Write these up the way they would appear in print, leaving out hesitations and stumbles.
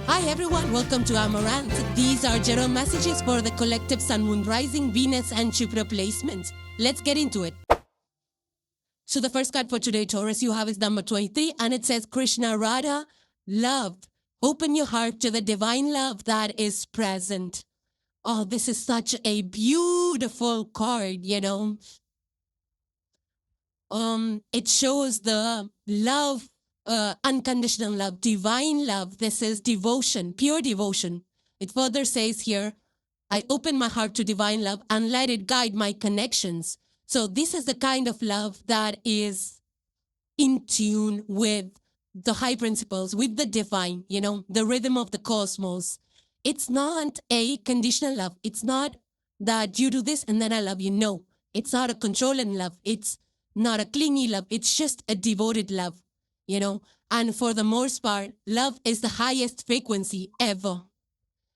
Hi everyone, welcome to Amaranth. These are general messages for the collective Sun, Moon, Rising, Venus and Jupiter placements. Let's get into it. So the first card for today, Taurus, you have is number 23 and it says Krishna Radha, love. Open your heart to the divine love that is present. Oh, this is such a beautiful card, you know. It shows the love, unconditional love, divine love. This is devotion, pure devotion. It further says here, I open my heart to divine love and let it guide my connections. So this is the kind of love that is in tune with the high principles, with the divine, you know, the rhythm of the cosmos. It's not a conditional love. It's not that you do this and then I love you. No, it's not a controlling love. It's not a clingy love. It's just a devoted love, you know. And for the most part, love is the highest frequency ever.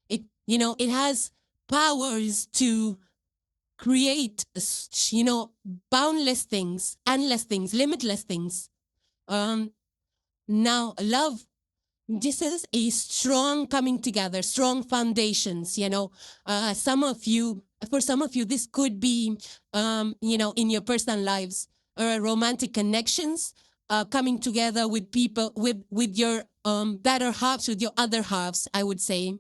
It, you know, it has powers to create, you know, boundless things, endless things, limitless things. Now, love, this is a strong coming together, strong foundations, you know. For some of you, this could be, you know, in your personal lives, romantic connections, coming together with people, with your better halves, with your other halves, I would say.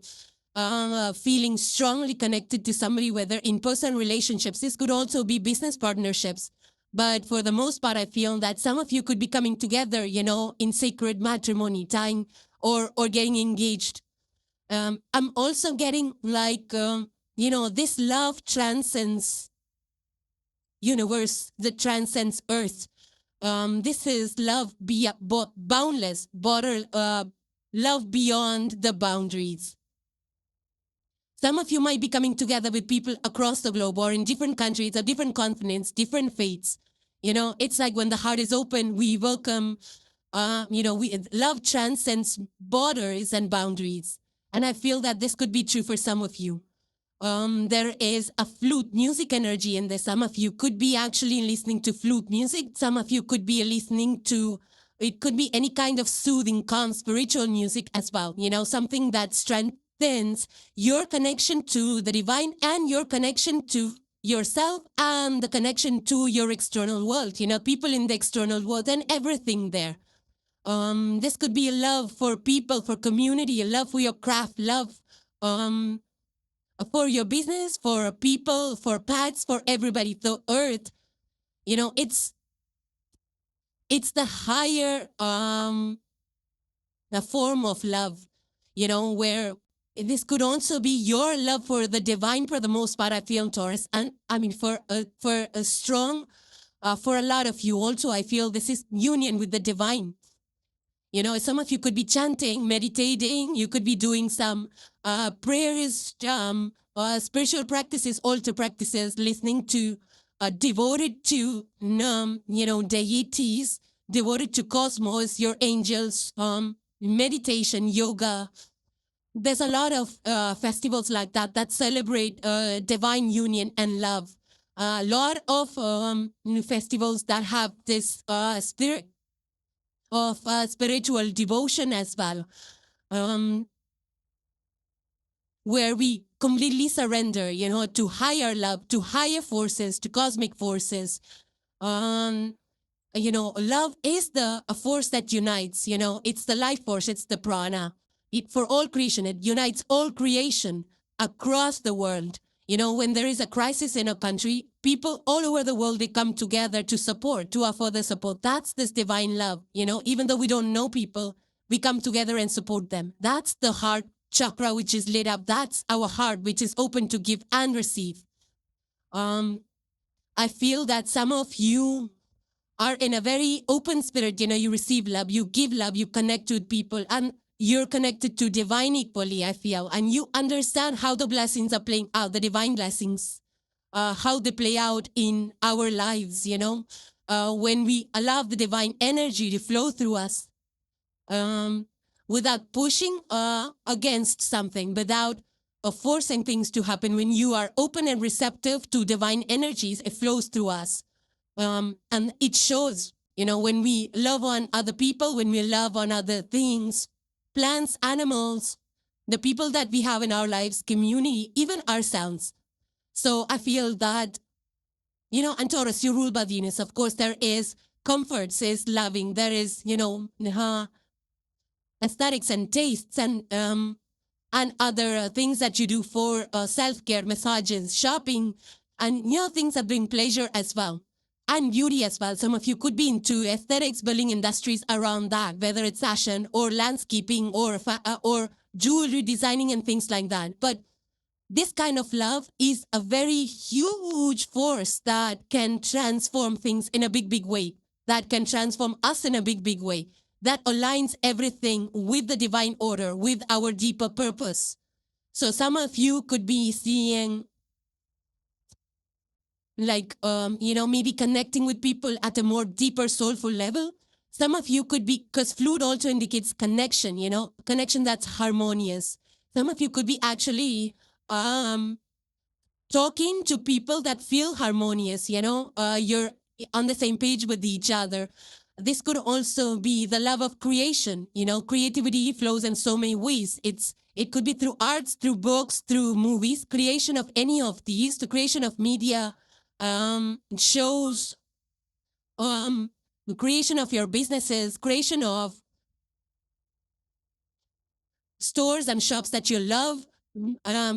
Feeling strongly connected to somebody, whether in personal relationships. This could also be business partnerships. But for the most part, I feel that some of you could be coming together, you know, in sacred matrimony, tying or getting engaged. I'm also getting like, you know, this love transcends universe, that transcends earth. This is love boundless, love beyond the boundaries. Some of you might be coming together with people across the globe or in different countries or different continents, different faiths. You know, it's like when the heart is open, we welcome, you know, love transcends borders and boundaries. And I feel that this could be true for some of you. There is a flute music energy in this. Some of you could be actually listening to flute music. Some of you could be listening to, it could be any kind of soothing, calm, spiritual music as well. You know, something that strengthens your connection to the divine and your connection to yourself and the connection to your external world, you know, people in the external world and everything there. This could be a love for people, for community, a love for your craft, love for your business, for people, for pets, for everybody, the earth. You know, it's the higher the form of love, you know, where this could also be your love for the divine for the most part, I feel, Taurus. And I mean, for a strong, for a lot of you also, I feel this is union with the divine. You know, some of you could be chanting, meditating, you could be doing some prayers, spiritual practices, altar practices, listening to, devoted to, you know, deities, devoted to cosmos, your angels, meditation, yoga. There's a lot of festivals like that that celebrate divine union and love. A lot of festivals that have this spirit of spiritual devotion as well, where we completely surrender, you know, to higher love, to higher forces, to cosmic forces. You know, love is a force that unites, you know, it's the life force, it's the prana. For all creation, it unites all creation across the world. You know, when there is a crisis in a country, people all over the world, they come together to support, to offer the support. That's this divine love, you know, even though we don't know people, we come together and support them. That's the heart chakra, which is lit up. That's our heart, which is open to give and receive. I feel that some of you are in a very open spirit, you know, you receive love, you give love, you connect with people, and you're connected to divine equally, I feel, and you understand how the blessings are playing out, the divine blessings, how they play out in our lives, you know, when we allow the divine energy to flow through us, without pushing against something, without forcing things to happen. When you are open and receptive to divine energies, it flows through us. And it shows, you know, when we love on other people, when we love on other things, plants, animals, the people that we have in our lives, community, even ourselves. So I feel that, and Taurus, you rule by Venus. Of course, there is comfort, says loving. There is, aesthetics and tastes and other things that you do for self-care, massages, shopping, and things that bring pleasure as well. And beauty as well. Some of you could be into aesthetics, building industries around that, whether it's fashion or landscaping or jewelry designing and things like that. But this kind of love is a very huge force that can transform things in a big, big way, that can transform us in a big, big way, that aligns everything with the divine order, with our deeper purpose. So some of you could be seeing maybe connecting with people at a more deeper soulful level. Some of you could be, because flute also indicates connection, connection that's harmonious. Some of you could be actually talking to people that feel harmonious, you're on the same page with each other. This could also be the love of creation. Creativity flows in so many ways. It could be through arts, through books, through movies, creation of any of these, the creation of media, shows, the creation of your businesses, creation of stores and shops that you love.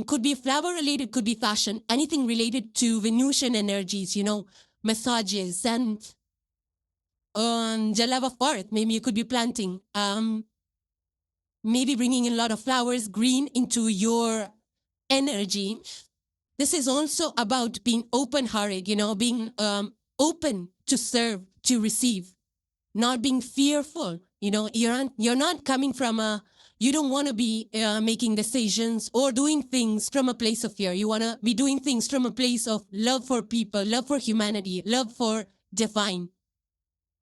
Could be flower related, could be fashion, anything related to Venusian energies, massages and the love of art. Maybe you could be planting, maybe bringing in a lot of flowers, green into your energy. This is also about being open-hearted, being open to serve, to receive, not being fearful. You're not coming from you don't want to be making decisions or doing things from a place of fear. You want to be doing things from a place of love for people, love for humanity, love for divine.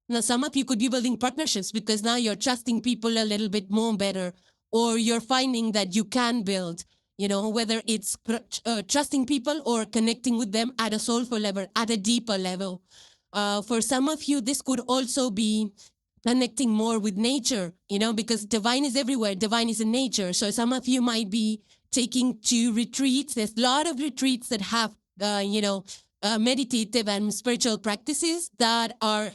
Now, some of you could be building partnerships because now you're trusting people a little bit more better, or you're finding that you can build, whether it's trusting people or connecting with them at a soulful level, at a deeper level. For some of you, this could also be connecting more with nature, because divine is everywhere. Divine is in nature. So some of you might be taking to retreats. There's a lot of retreats that have, meditative and spiritual practices that are,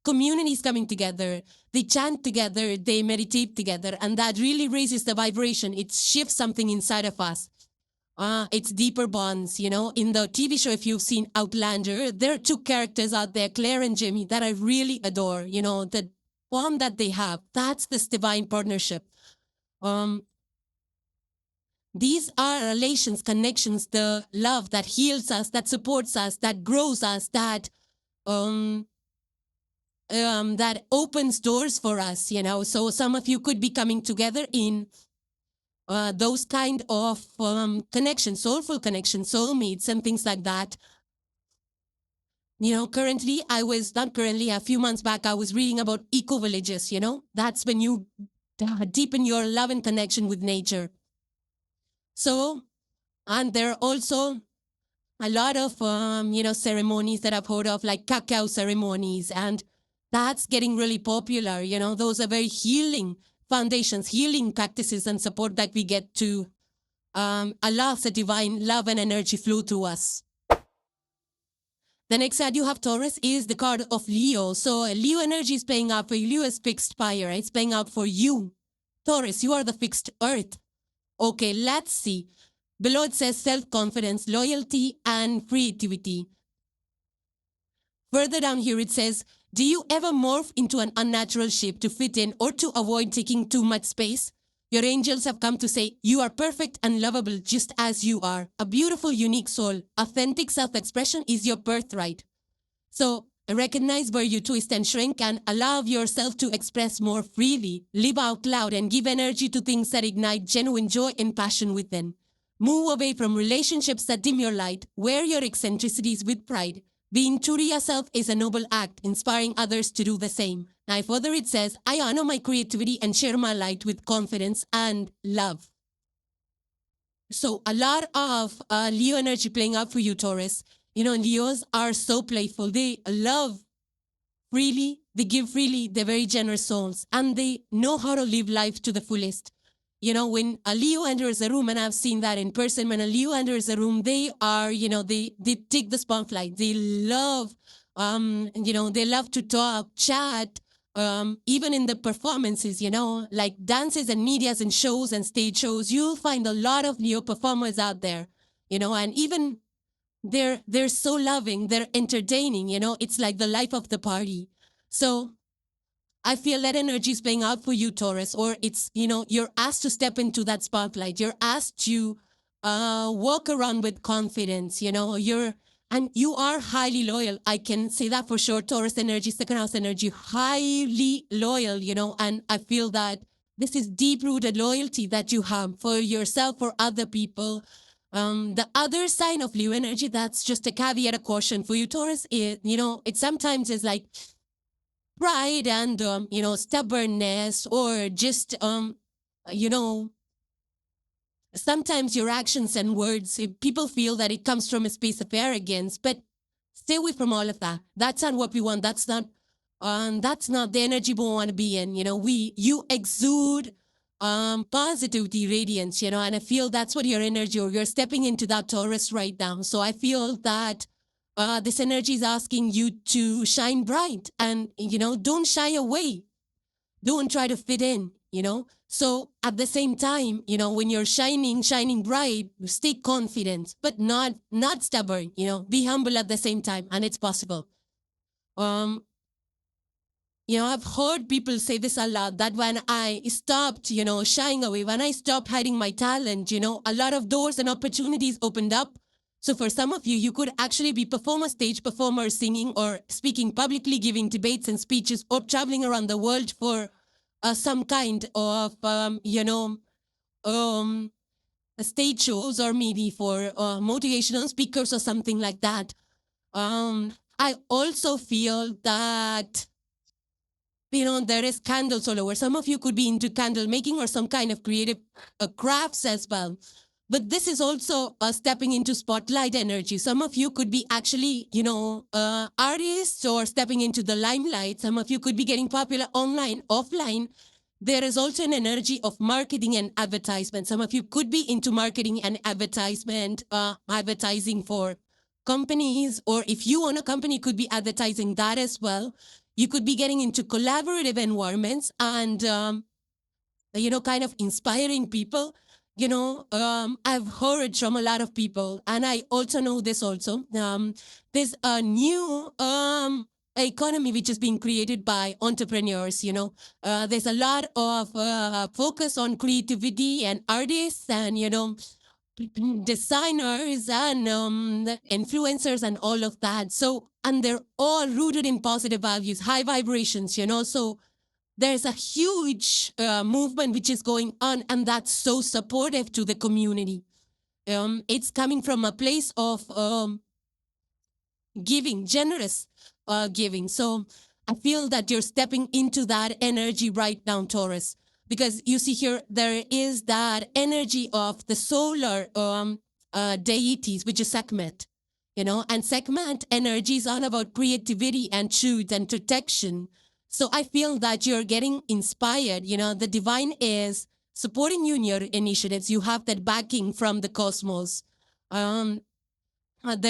communities coming together. They chant together, they meditate together, and that really raises the vibration. It shifts something inside of us. It's deeper bonds, In the TV show, if you've seen Outlander, there are two characters out there, Claire and Jimmy, that I really adore. The bond that they have, that's this divine partnership. These are relations, connections, the love that heals us, that supports us, that grows us, that opens doors for us, So some of you could be coming together in those kind of connections, soulful connections, soulmates, and things like that. Currently, a few months back, I was reading about eco-villages, That's when you deepen your love and connection with nature. So, and there are also a lot of, ceremonies that I've heard of, like cacao ceremonies, and that's getting really popular. Those are very healing foundations, healing practices and support that we get to allow the divine love and energy flow through us. The next card you have, Taurus, is the card of Leo. So Leo energy is playing out for you. Leo is fixed fire. It's playing out for you. Taurus, you are the fixed earth. Okay, let's see. Below it says self-confidence, loyalty, and creativity. Further down here it says, do you ever morph into an unnatural shape to fit in or to avoid taking too much space? Your angels have come to say, you are perfect and lovable just as you are. A beautiful, unique soul. Authentic self-expression is your birthright. So recognize where you twist and shrink and allow yourself to express more freely. Live out loud and give energy to things that ignite genuine joy and passion within. Move away from relationships that dim your light. Wear your eccentricities with pride. Being true to yourself is a noble act, inspiring others to do the same. Now, further it says, I honor my creativity and share my light with confidence and love. So a lot of Leo energy playing out for you, Taurus. Leos are so playful. They love freely, they give freely, they're very generous souls, and they know how to live life to the fullest. when a Leo enters a room, and I've seen that in person, when a Leo enters a room, they are, they take the spotlight. They love, they love to talk, chat, even in the performances, like dances and medias and shows and stage shows, you'll find a lot of Leo performers out there, and even they're so loving, they're entertaining, it's like the life of the party. So I feel that energy is playing out for you, Taurus, or it's, you're asked to step into that spotlight. You're asked to walk around with confidence, and you are highly loyal. I can say that for sure. Taurus energy, second house energy, highly loyal, and I feel that this is deep-rooted loyalty that you have for yourself, for other people. The other sign of Leo energy, that's just a caveat, a caution for you, Taurus, it sometimes is like pride and stubbornness, or just sometimes your actions and words, if people feel that it comes from a space of arrogance. But stay away from all of that. That's not what we want. That's not the energy we want to be in. You exude positivity, radiance, and I feel that's what your energy, or you're stepping into that, Taurus, right now. So I feel that this energy is asking you to shine bright, and, don't shy away. Don't try to fit in, So at the same time, when you're shining bright, stay confident, but not stubborn, be humble at the same time, and it's possible. I've heard people say this a lot, that when I stopped, shying away, when I stopped hiding my talent, a lot of doors and opportunities opened up. So for some of you, you could actually be stage performer, singing or speaking publicly, giving debates and speeches, or traveling around the world for some kind of, stage shows, or maybe for motivational speakers or something like that. I also feel that, there is candles all over. Some of you could be into candle making or some kind of creative crafts as well. But this is also stepping into spotlight energy. Some of you could be actually, artists, or stepping into the limelight. Some of you could be getting popular online, offline. There is also an energy of marketing and advertisement. Some of you could be into marketing and advertisement, advertising for companies, or if you own a company, could be advertising that as well. You could be getting into collaborative environments and, kind of inspiring people. I've heard from a lot of people, and I also know this also. There's a new economy which is being created by entrepreneurs. There's a lot of focus on creativity and artists and, designers and influencers and all of that. So, and they're all rooted in positive values, high vibrations, So there's a huge movement which is going on, and that's so supportive to the community. It's coming from a place of giving, generous giving. So I feel that you're stepping into that energy right now, Taurus, because you see here, there is that energy of the solar deities, which is Sekhmet, and Sekhmet energy is all about creativity and truth and protection. So I feel that you're getting inspired. The divine is supporting you in your initiatives. You have that backing from the cosmos. There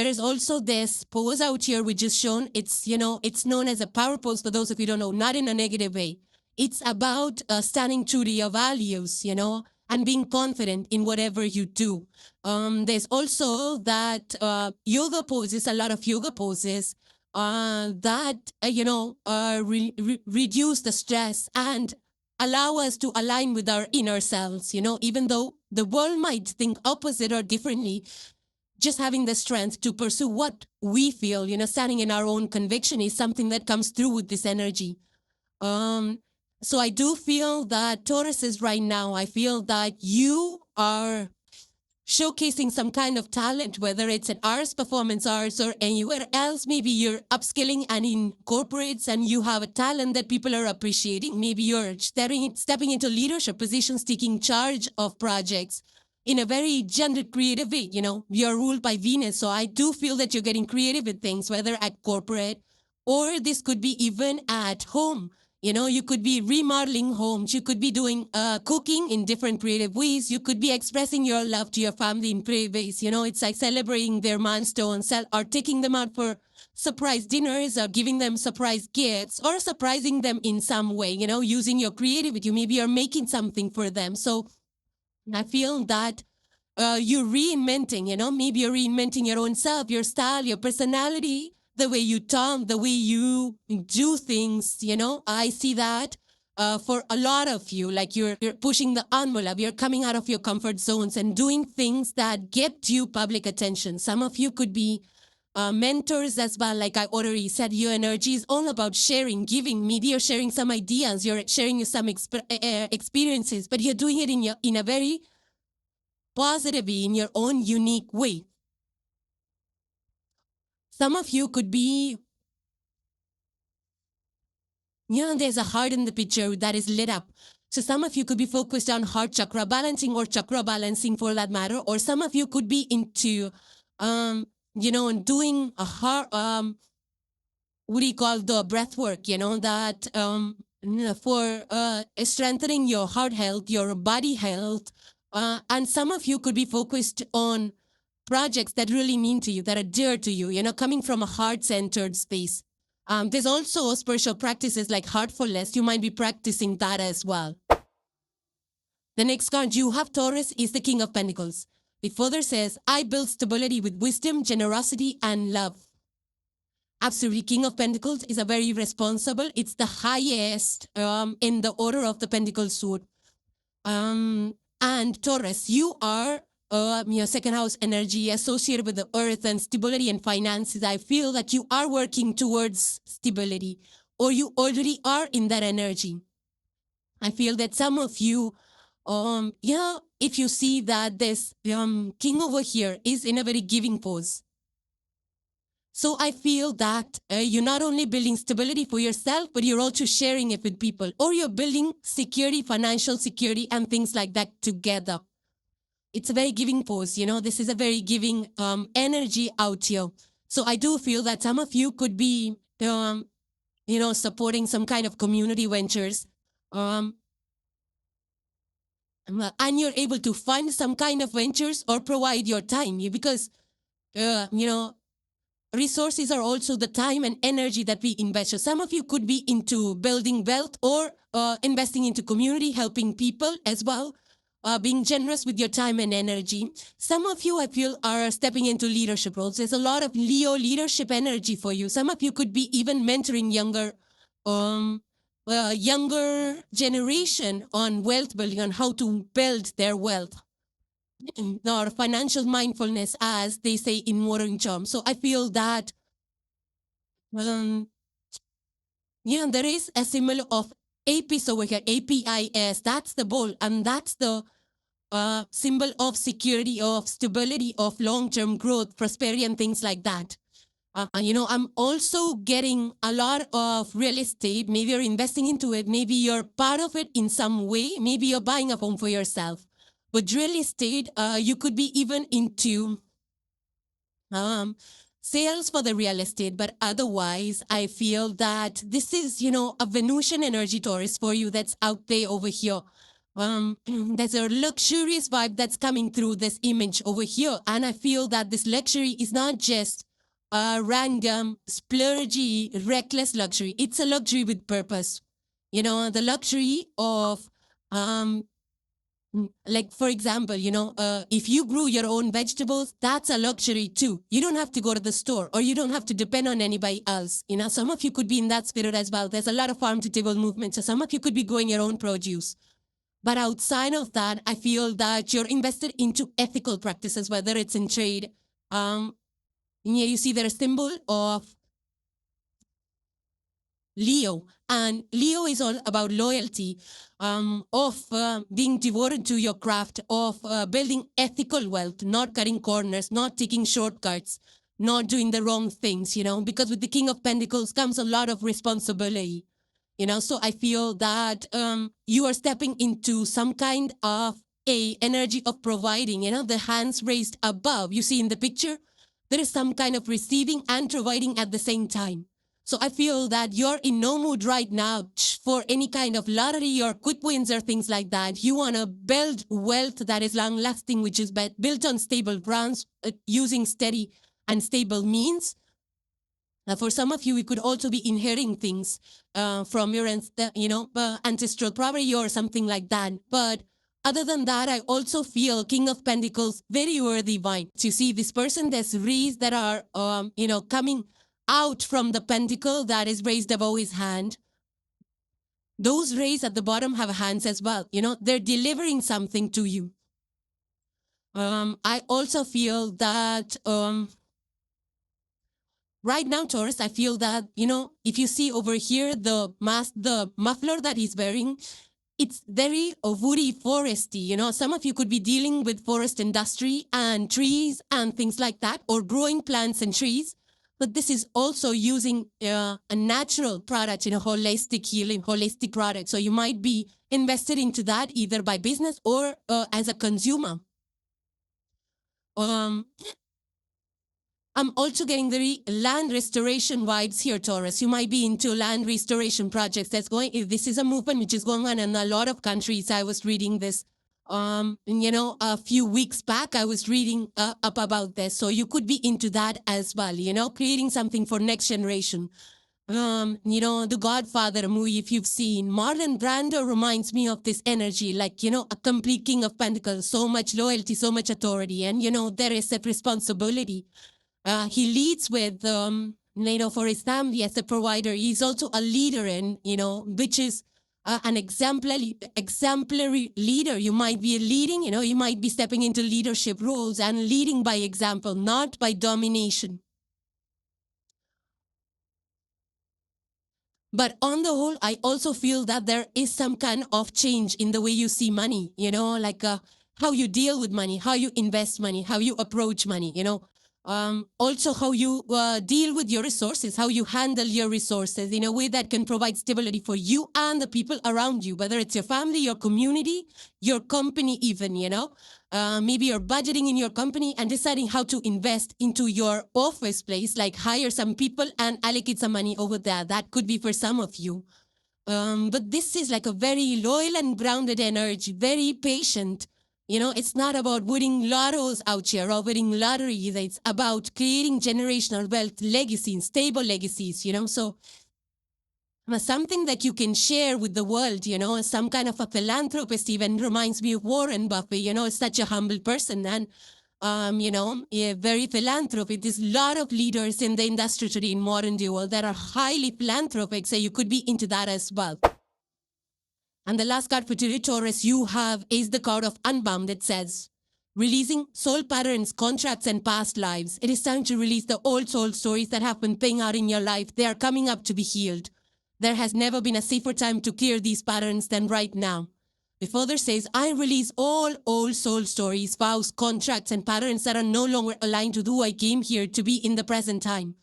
is also this pose out here which is shown. It's, it's known as a power pose for those of you who don't know, not in a negative way. It's about standing true to your values, and being confident in whatever you do. There's also that yoga poses, a lot of yoga poses that, reduce the stress and allow us to align with our inner selves, even though the world might think opposite or differently. Just having the strength to pursue what we feel, standing in our own conviction is something that comes through with this energy. So I do feel that Taurus is right now, I feel that you are showcasing some kind of talent, whether it's at ARIES, performance arts, or anywhere else. Maybe you're upskilling and in corporates and you have a talent that people are appreciating. Maybe you're stepping into leadership positions, taking charge of projects in a very gendered, creative way. You're ruled by Venus. So I do feel that you're getting creative with things, whether at corporate or this could be even at home. You know, you could be remodeling homes. You could be doing cooking in different creative ways. You could be expressing your love to your family in creative ways. You know, it's like celebrating their milestones or taking them out for surprise dinners or giving them surprise gifts or surprising them in some way, you know, using your creativity. Maybe you're making something for them. So I feel that you're reinventing, you know, maybe you're reinventing your own self, your style, your personality, the way you talk, the way you do things, you know. I see that for a lot of you, like you're pushing the envelope, you're coming out of your comfort zones and doing things that get you public attention. Some of you could be mentors as well. Like I already said, your energy is all about sharing, giving. Maybe you're sharing some ideas, you're sharing some experiences, but you're doing it in a very positively, in your own unique way. Some of you could be, you know, there's a heart in the picture that is lit up. So some of you could be focused on heart chakra balancing or chakra balancing for that matter, or some of you could be into, you know, doing a heart, what do you call the breath work, you know, that for strengthening your heart health, your body health. And some of you could be focused on projects that really mean to you, that are dear to you, you know, coming from a heart-centered space. There's also spiritual practices like heartfulness. You might be practicing that as well. The next card you have, Taurus, is the King of Pentacles. It further says, I build stability with wisdom, generosity, and love. Absolutely, King of Pentacles is a very responsible. It's the highest in the order of the Pentacle suit. And Taurus, you are your second house energy associated with the earth and stability and finances. I feel that you are working towards stability, or you already are in that energy. I feel that some of you, yeah, if you see that this king over here is in a very giving pose. So I feel that you're not only building stability for yourself, but you're also sharing it with people, or you're building security, financial security, and things like that together. It's a very giving pose, you know, this is a very giving energy out here. So I do feel that some of you could be, you know, supporting some kind of community ventures. And you're able to fund some kind of ventures or provide your time, because, you know, resources are also the time and energy that we invest. So some of you could be into building wealth or investing into community, helping people as well, being generous with your time and energy. Some of you, I feel, are stepping into leadership roles. There's a lot of Leo leadership energy for you. Some of you could be even mentoring younger generation on wealth building, on how to build their wealth, or financial mindfulness, as they say in modern terms. So I feel that, yeah, there is a symbol of APIS over here, APIS. That's the bowl, and that's the symbol of security, of stability, of long-term growth, prosperity, and things like that. You know, I'm also getting a lot of real estate. Maybe you're investing into it. Maybe you're part of it in some way. Maybe you're buying a home for yourself. But real estate, you could be even into sales for the real estate. But otherwise, I feel that this is, you know, a Venusian energy, Taurus, for you that's out there over here. There's a luxurious vibe that's coming through this image over here. And I feel that this luxury is not just a random, splurgy, reckless luxury. It's a luxury with purpose. You know, the luxury of, like, for example, you know, if you grew your own vegetables, that's a luxury too. You don't have to go to the store, or you don't have to depend on anybody else. You know, some of you could be in that spirit as well. There's a lot of farm to table movement. So some of you could be growing your own produce. But outside of that, I feel that you're invested into ethical practices, whether it's in trade. Here you see there's a symbol of Leo, and Leo is all about loyalty, of being devoted to your craft, of building ethical wealth, not cutting corners, not taking shortcuts, not doing the wrong things, you know, because with the King of Pentacles comes a lot of responsibility, you know. So I feel that you are stepping into some kind of a energy of providing, you know, the hands raised above. You see in the picture, there is some kind of receiving and providing at the same time. So I feel that you're in no mood right now for any kind of lottery or quick wins or things like that. You want to build wealth that is long lasting, which is built on stable grounds, using steady and stable means. For some of you, it could also be inheriting things from your ancestral property or something like that. But other than that, I also feel King of Pentacles, very worthy vine. So you see this person, there's rays that are, coming out from the pentacle that is raised above his hand. Those rays at the bottom have hands as well. They're delivering something to you. I also feel that right now, Taurus, I feel that, if you see over here the mask, the muffler that he's wearing, it's very woody, foresty. Some of you could be dealing with forest industry and trees and things like that, or growing plants and trees. But this is also using a natural product, holistic healing, holistic product. So you might be invested into that either by business or as a consumer. I'm also getting the land restoration vibes here, Taurus. You might be into land restoration projects. This is a movement which is going on in a lot of countries. I was reading this, a few weeks back. I was reading up about this. So you could be into that as well, creating something for next generation. The Godfather movie, if you've seen, Marlon Brando reminds me of this energy, like, a complete King of Pentacles, so much loyalty, so much authority, and, there is that responsibility. He leads with, for his family as a provider. He's also a leader, and which is an exemplary leader. You might be leading, you might be stepping into leadership roles and leading by example, not by domination. But on the whole, I also feel that there is some kind of change in the way you see money, like how you deal with money, how you invest money, how you approach money, also how you deal with your resources, how you handle your resources in a way that can provide stability for you and the people around you, whether it's your family, your community, your company even, maybe you're budgeting in your company and deciding how to invest into your office place, like hire some people and allocate some money over there. That could be for some of you. But this is like a very loyal and grounded energy, very patient. It's not about winning lottos out here or winning lotteries. It's about creating generational wealth, legacies, stable legacies, So something that you can share with the world, some kind of a philanthropist even reminds me of Warren Buffett, such a humble person and, very philanthropic. There's a lot of leaders in the industry today in modern day world that are highly philanthropic, so you could be into that as well. And the last card for today, Taurus, you have is the card of Unbound. It says, releasing soul patterns, contracts, and past lives. It is time to release the old soul stories that have been playing out in your life. They are coming up to be healed. There has never been a safer time to clear these patterns than right now. The further says, I release all old soul stories, vows, contracts, and patterns that are no longer aligned with who I came here to be in the present time.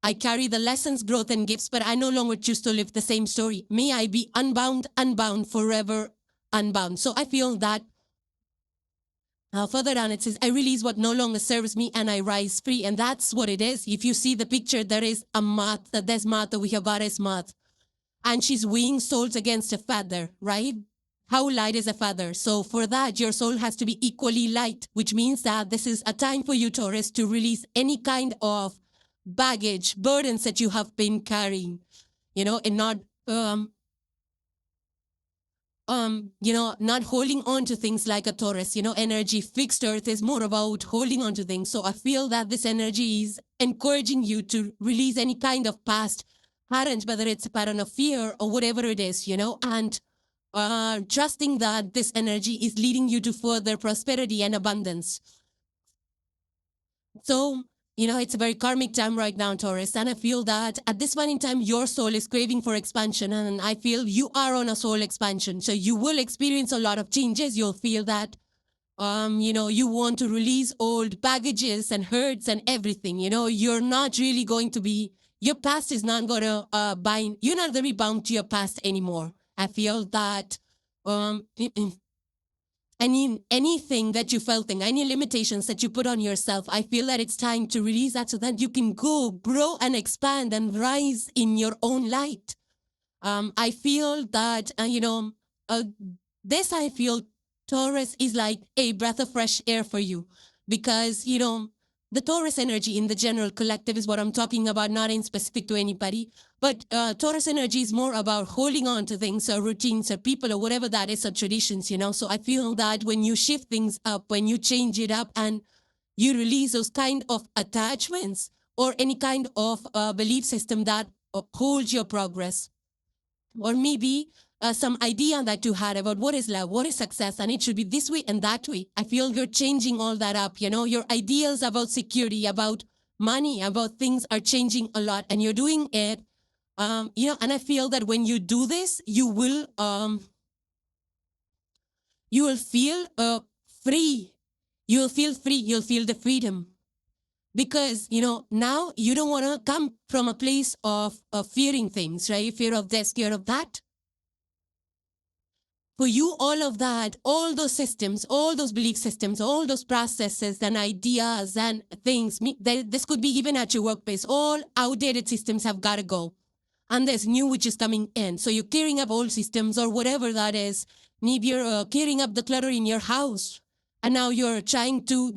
I carry the lessons, growth, and gifts, but I no longer choose to live the same story. May I be unbound, unbound, forever unbound. So I feel that further down it says, I release what no longer serves me and I rise free. And that's what it is. If you see the picture, there is a Martha. There's Martha. We have goddess Martha. And she's weighing souls against a feather, right? How light is a feather? So for that, your soul has to be equally light, which means that this is a time for you, Taurus, to release any kind of baggage, burdens that you have been carrying, and not, not holding on to things like a Taurus, energy. Fixed earth is more about holding on to things. So I feel that this energy is encouraging you to release any kind of past patterns, whether it's a pattern of fear or whatever it is, and trusting that this energy is leading you to further prosperity and abundance. So, it's a very karmic time right now, Taurus. And I feel that at this point in time, your soul is craving for expansion. And I feel you are on a soul expansion. So you will experience a lot of changes. You'll feel that, you want to release old baggages and hurts and everything. You're not really going to be, your past is not going to bind, you're not going to be bound to your past anymore. I feel that, anything that you felt, any limitations that you put on yourself, I feel that it's time to release that so that you can go, grow, and expand and rise in your own light. I feel that, this I feel Taurus is like a breath of fresh air for you because, the Taurus energy in the general collective is what I'm talking about, not in specific to anybody. But Taurus energy is more about holding on to things or routines or people or whatever that is or traditions, So I feel that when you shift things up, when you change it up and you release those kind of attachments or any kind of belief system that upholds your progress, or maybe some idea that you had about what is love, what is success, and it should be this way and that way. I feel you're changing all that up. Your ideas about security, about money, about things are changing a lot, and you're doing it. And I feel that when you do this, you will feel free. You'll feel free. You'll feel the freedom. Because, now you don't want to come from a place of fearing things, right? Fear of this, fear of that. For you, all of that, all those systems, all those belief systems, all those processes and ideas and things, this could be even at your workplace, all outdated systems have got to go. And there's new which is coming in. So you're clearing up old systems or whatever that is. Maybe you're clearing up the clutter in your house. And now you're trying to,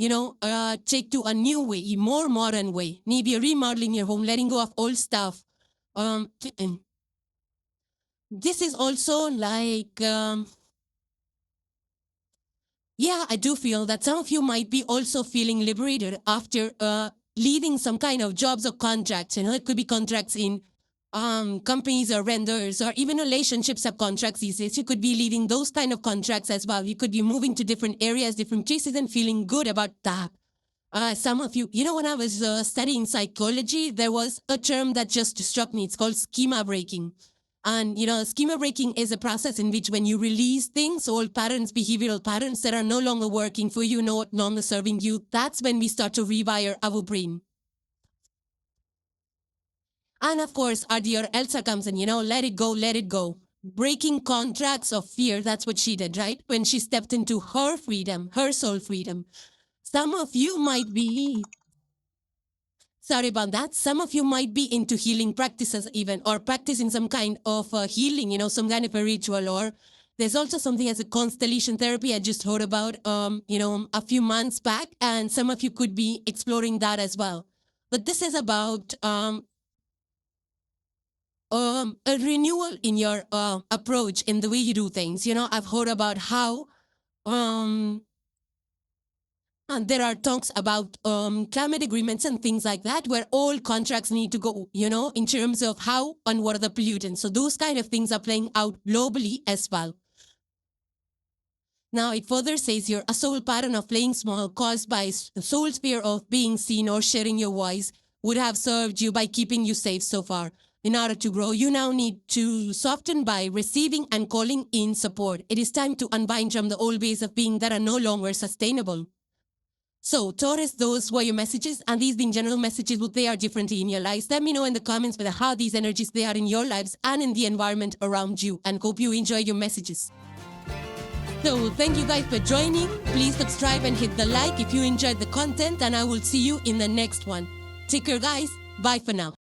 take to a new way, a more modern way. Maybe you're remodeling your home, letting go of old stuff. This is also like, I do feel that some of you might be also feeling liberated after leaving some kind of jobs or contracts. It could be contracts in companies or vendors or even relationships of contracts these days. You could be leaving those kind of contracts as well. You could be moving to different areas, different places and feeling good about that. Some of you, when I was studying psychology, there was a term that just struck me. It's called schema breaking. And, schema breaking is a process in which when you release things, old patterns, behavioral patterns that are no longer working for you, no longer serving you, that's when we start to rewire our brain. And of course, our dear Elsa comes in, let it go, let it go. Breaking contracts of fear, that's what she did, right? When she stepped into her freedom, her soul freedom. Some of you might be, sorry about that, some of you might be into healing practices even, or practicing some kind of healing, some kind of a ritual, or there's also something as a constellation therapy I just heard about, a few months back, and some of you could be exploring that as well. But this is about a renewal in your approach in the way you do things. I've heard about how and there are talks about climate agreements and things like that, where all contracts need to go, in terms of how and what are the pollutants. So those kind of things are playing out globally as well. Now, it further says here, a soul pattern of playing small caused by the soul's fear of being seen or sharing your voice would have served you by keeping you safe so far. In order to grow, you now need to soften by receiving and calling in support. It is time to unbind from the old ways of being that are no longer sustainable. So, Taurus, those were your messages, and these being general messages, but they are differently in your lives. Let me know in the comments whether how these energies they are in your lives and in the environment around you, and hope you enjoy your messages. So, thank you guys for joining. Please subscribe and hit the like if you enjoyed the content, and I will see you in the next one. Take care, guys. Bye for now.